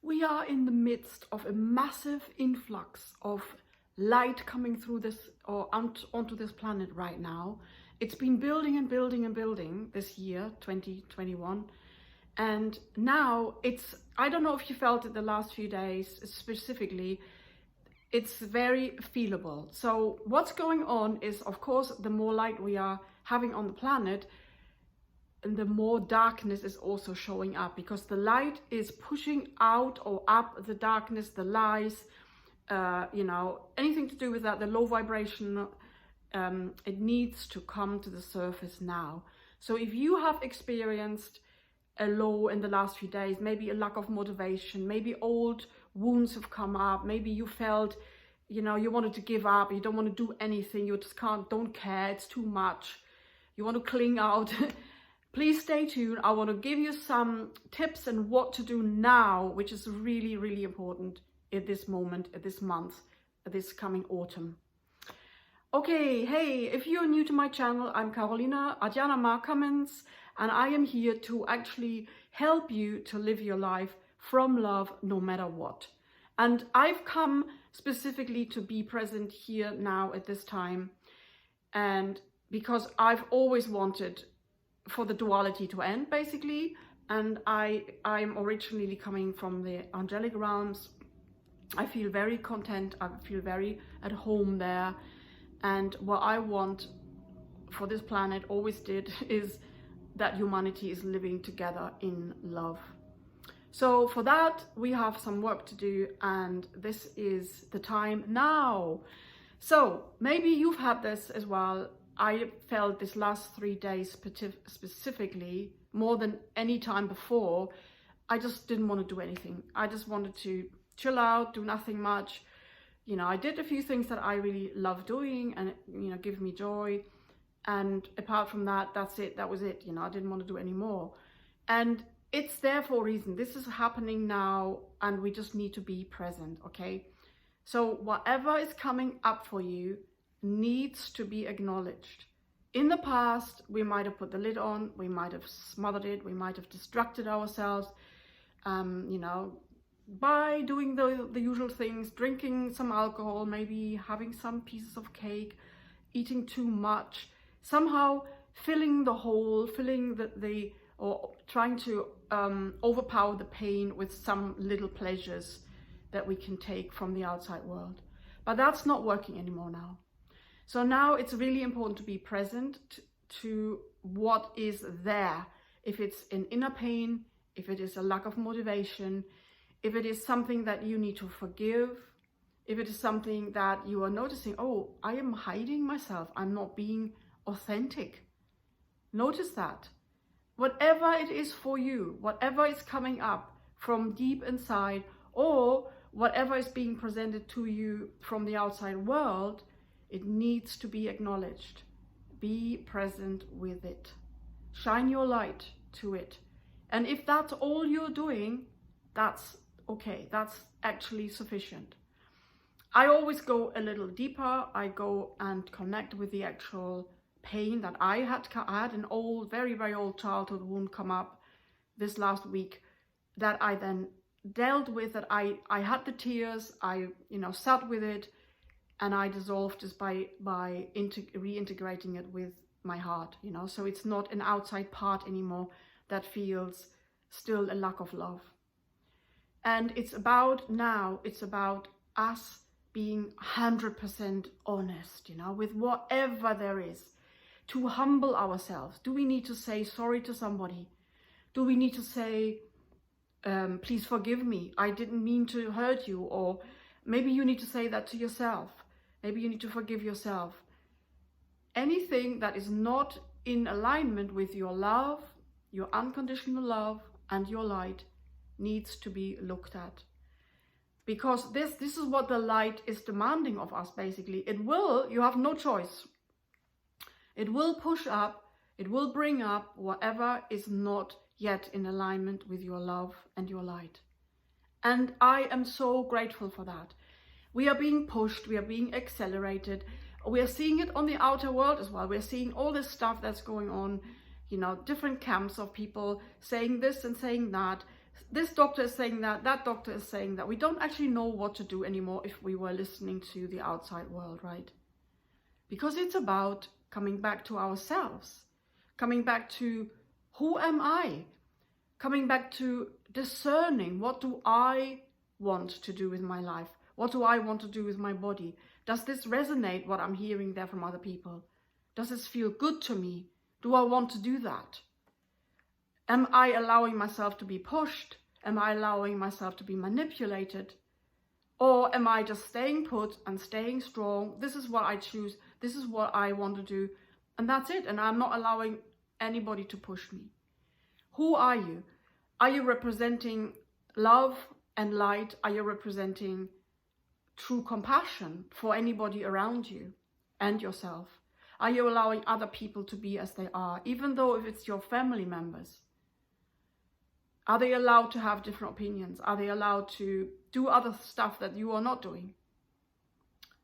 We are in the midst of a massive influx of light coming through this or onto this planet right now. It's been building and building and building this year, 2021. And now it's, I don't know if you felt it the last few days specifically, it's very feelable. So what's going on is, of course, the more light we are having on the planet, and the more darkness is also showing up, because the light is pushing out or up the darkness, the lies, anything to do with that, the low vibration, it needs to come to the surface now. So if you have experienced a low in the last few days, maybe a lack of motivation, maybe old wounds have come up, maybe you felt, you wanted to give up, you don't want to do anything, you just don't care, it's too much, you want to cling out. Please stay tuned. I want to give you some tips and what to do now, which is really, really important at this moment, at this month, at this coming autumn. Okay, hey, if you're new to my channel, I'm Carolina Adjana Cummins, and I am here to actually help you to live your life from love no matter what. And I've come specifically to be present here now at this time, and because I've always wanted for the duality to end, basically. And I'm originally coming from the angelic realms. I feel very content, I feel very at home there. And what I want for this planet, always did, is that humanity is living together in love. So for that, we have some work to do, and this is the time now. So maybe you've had this as well. I felt this last 3 days specifically, more than any time before, I just didn't want to do anything. I just wanted to chill out, do nothing much. I did a few things that I really love doing and, give me joy. And apart from that, that's it. That was it. I didn't want to do any more. And it's there for a reason. This is happening now, and we just need to be present, okay? So whatever is coming up for you needs to be acknowledged. In the past, we might have put the lid on, we might have smothered it, we might have distracted ourselves, by doing the usual things, drinking some alcohol, maybe having some pieces of cake, eating too much, somehow filling the hole, or trying to overpower the pain with some little pleasures that we can take from the outside world. But that's not working anymore now. So now it's really important to be present to what is there. If it's an inner pain, if it is a lack of motivation, if it is something that you need to forgive, if it is something that you are noticing, oh, I am hiding myself, I'm not being authentic. Notice that. Whatever it is for you, whatever is coming up from deep inside, or whatever is being presented to you from the outside world, it needs to be acknowledged. Be present with it. Shine your light to it. And if that's all you're doing, that's okay. That's actually sufficient. I always go a little deeper. I go and connect with the actual pain that I had. I had an old, very, very old childhood wound come up this last week that I then dealt with, that I had the tears, I sat with it, and I dissolved just by reintegrating it with my heart, so it's not an outside part anymore that feels still a lack of love. And it's about us being 100% honest, with whatever there is, to humble ourselves. Do we need to say sorry to somebody? Do we need to say, please forgive me, I didn't mean to hurt you? Or maybe you need to say that to yourself. Maybe you need to forgive yourself. Anything that is not in alignment with your love, your unconditional love, and your light needs to be looked at. Because this is what the light is demanding of us, basically. You have no choice. It will push up, it will bring up whatever is not yet in alignment with your love and your light. And I am so grateful for that. We are being pushed, we are being accelerated. We are seeing it on the outer world as well. We're seeing all this stuff that's going on, different camps of people saying this and saying that, this doctor is saying that doctor is saying that. We don't actually know what to do anymore if we were listening to the outside world, right? Because it's about coming back to ourselves, coming back to who am I, coming back to discerning what do I want to do with my life, what do I want to do with my body. Does this resonate, what I'm hearing there from other people? Does this feel good to me? Do I want to do that? Am I allowing myself to be pushed? Am I allowing myself to be manipulated? Or am I just staying put and staying strong? This is what I choose. This is what I want to do. And that's it. And I'm not allowing anybody to push me. Who are you? Are you representing love and light? Are you representing true compassion for anybody around you and yourself? Are you allowing other people to be as they are, even though if it's your family members? Are they allowed to have different opinions? Are they allowed to do other stuff that you are not doing?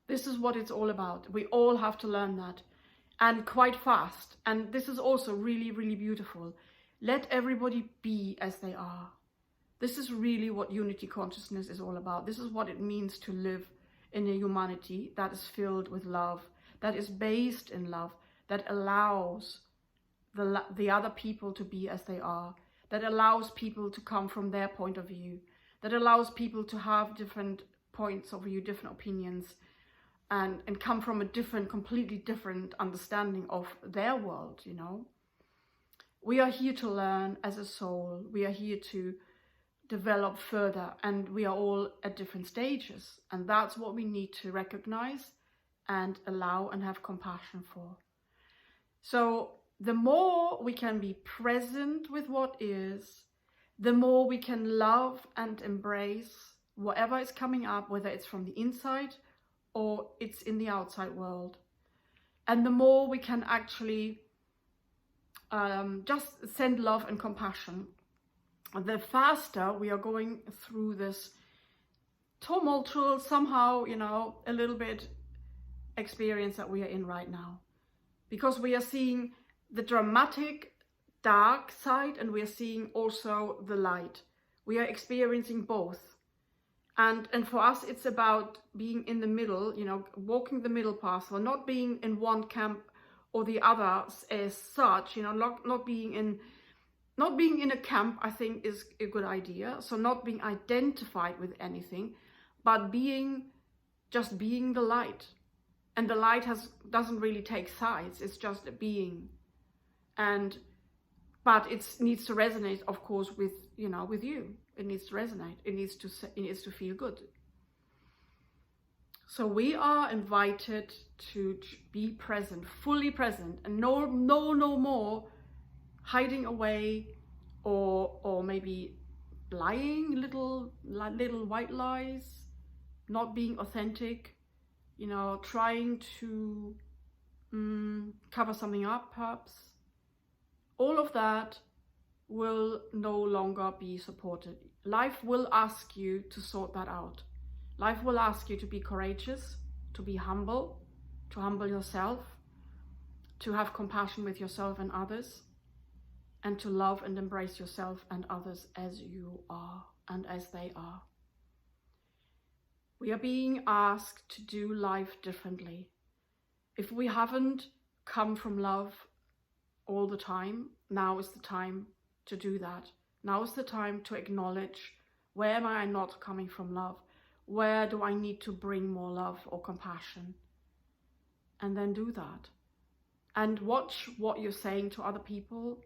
This is what it's all about. We all have to learn that, and quite fast. And this is also really, really beautiful. Let everybody be as they are. This is really what unity consciousness is all about. This is what it means to live in a humanity that is filled with love, that is based in love, that allows the other people to be as they are, that allows people to come from their point of view, that allows people to have different points of view, different opinions, and come from a different, completely different understanding of their world, you know. We are here to learn as a soul. We are here to develop further, and we are all at different stages. And that's what we need to recognize and allow and have compassion for. So the more we can be present with what is, the more we can love and embrace whatever is coming up, whether it's from the inside or it's in the outside world. And the more we can actually just send love and compassion, the faster we are going through this tumultuous, somehow, you know, a little bit experience that we are in right now. Because we are seeing the dramatic dark side, and we are seeing also the light. We are experiencing both. And for us, it's about being in the middle, you know, walking the middle path, or not being in one camp or the other as such, you know, not being in a camp, I think, is a good idea. So not being identified with anything, but just being the light. And the light doesn't really take sides. It's just a being. But it needs to resonate, of course, with you. It needs to resonate. It needs to feel good. So we are invited to be present, fully present, and no more hiding away, or maybe lying, little white lies, not being authentic, you know, trying to cover something up, perhaps. All of that will no longer be supported. Life will ask you to sort that out. Life will ask you to be courageous, to be humble, to humble yourself, to have compassion with yourself and others, and to love and embrace yourself and others as you are and as they are. We are being asked to do life differently. If we haven't come from love all the time, now is the time to do that. Now is the time to acknowledge, where am I not coming from love? Where do I need to bring more love or compassion? And then do that. And watch what you're saying to other people.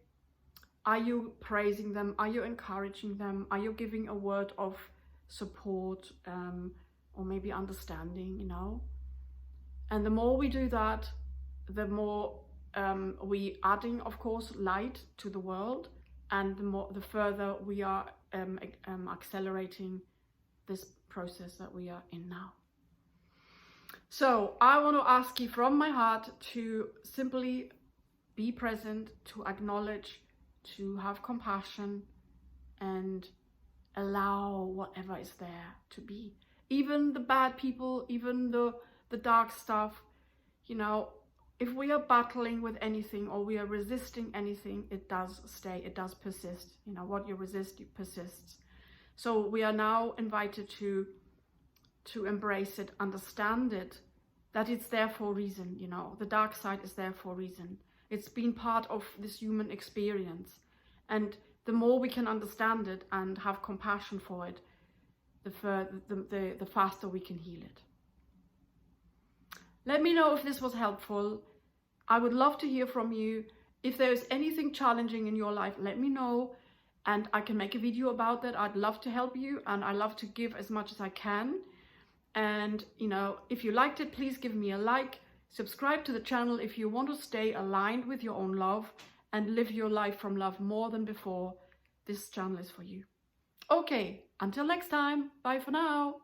Are you praising them? Are you encouraging them? Are you giving a word of support, or maybe understanding, you know? And the more we do that, the more we adding, of course, light to the world, and the further we are accelerating this process that we are in now. So I want to ask you from my heart to simply be present, to acknowledge, to have compassion, and allow whatever is there to be. Even the bad people, even the dark stuff, you know, if we are battling with anything or we are resisting anything, it does stay, it does persist. You know, what you resist, it persists. So we are now invited to embrace it, understand it, that it's there for a reason, you know. The dark side is there for a reason. It's been part of this human experience. And the more we can understand it and have compassion for it, the faster we can heal it. Let me know if this was helpful. I would love to hear from you. If there is anything challenging in your life, let me know, and I can make a video about that. I'd love to help you, and I love to give as much as I can. And, you know, if you liked it, please give me a like. Subscribe to the channel if you want to stay aligned with your own love and live your life from love more than before. This channel is for you. Okay, until next time. Bye for now.